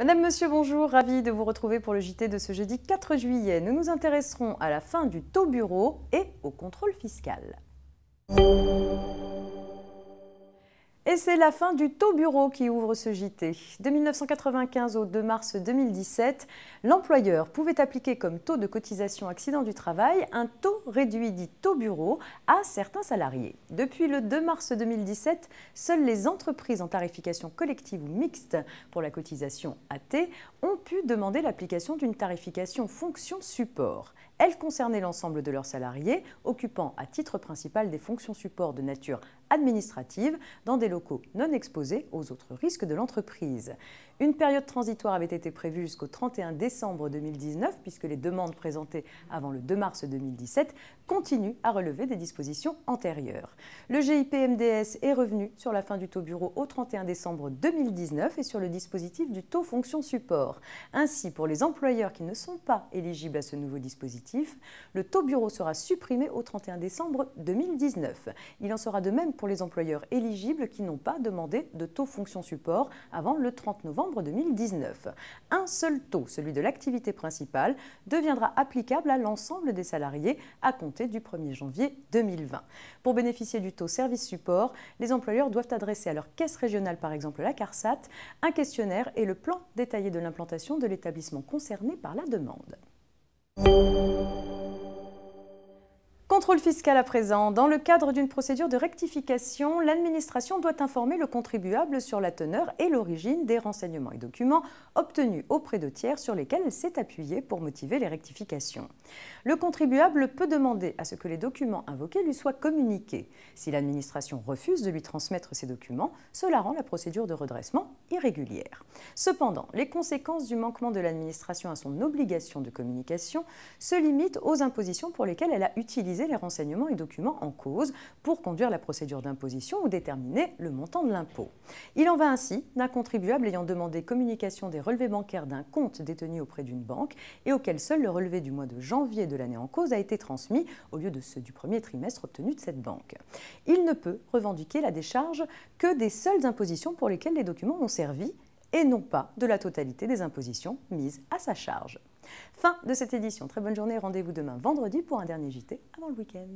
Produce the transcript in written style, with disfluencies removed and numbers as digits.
Madame, Monsieur, bonjour, ravi de vous retrouver pour le JT de ce jeudi 4 juillet. Nous nous intéresserons à la fin du taux bureau et au contrôle fiscal. Et c'est la fin du taux bureau qui ouvre ce JT. De 1995 au 2 mars 2017, l'employeur pouvait appliquer comme taux de cotisation accident du travail un taux réduit dit taux bureau à certains salariés. Depuis le 2 mars 2017, seules les entreprises en tarification collective ou mixte pour la cotisation AT ont pu demander l'application d'une tarification fonction support. Elle concernait l'ensemble de leurs salariés occupant à titre principal des fonctions support de nature administrative dans des locaux non exposés aux autres risques de l'entreprise. Une période transitoire avait été prévue jusqu'au 31 décembre 2019 puisque les demandes présentées avant le 2 mars 2017 continuent à relever des dispositions antérieures. Le GIP-MDS est revenu sur la fin du taux bureau au 31 décembre 2019 et sur le dispositif du taux fonction support. Ainsi, pour les employeurs qui ne sont pas éligibles à ce nouveau dispositif, le taux bureau sera supprimé au 31 décembre 2019. Il en sera de même pour les employeurs éligibles qui n'ont pas demandé de taux fonction support avant le 30 novembre 2019. Un seul taux, celui de l'activité principale, deviendra applicable à l'ensemble des salariés à compter du 1er janvier 2020. Pour bénéficier du taux service support, les employeurs doivent adresser à leur caisse régionale, par exemple la CARSAT, un questionnaire et le plan détaillé de l'implantation de l'établissement concerné par la demande. Contrôle fiscal à présent. Dans le cadre d'une procédure de rectification, l'administration doit informer le contribuable sur la teneur et l'origine des renseignements et documents obtenus auprès de tiers sur lesquels elle s'est appuyée pour motiver les rectifications. Le contribuable peut demander à ce que les documents invoqués lui soient communiqués. Si l'administration refuse de lui transmettre ces documents, cela rend la procédure de redressement irrégulière. Cependant, les conséquences du manquement de l'administration à son obligation de communication se limitent aux impositions pour lesquelles elle a utilisé les renseignements et documents en cause pour conduire la procédure d'imposition ou déterminer le montant de l'impôt. Il en va ainsi d'un contribuable ayant demandé communication des relevés bancaires d'un compte détenu auprès d'une banque et auquel seul le relevé du mois de janvier de l'année en cause a été transmis au lieu de ceux du premier trimestre obtenus de cette banque. Il ne peut revendiquer la décharge que des seules impositions pour lesquelles les documents ont servi et non pas de la totalité des impositions mises à sa charge. Fin de cette édition. Très bonne journée. Rendez-vous demain vendredi pour un dernier JT avant le week-end.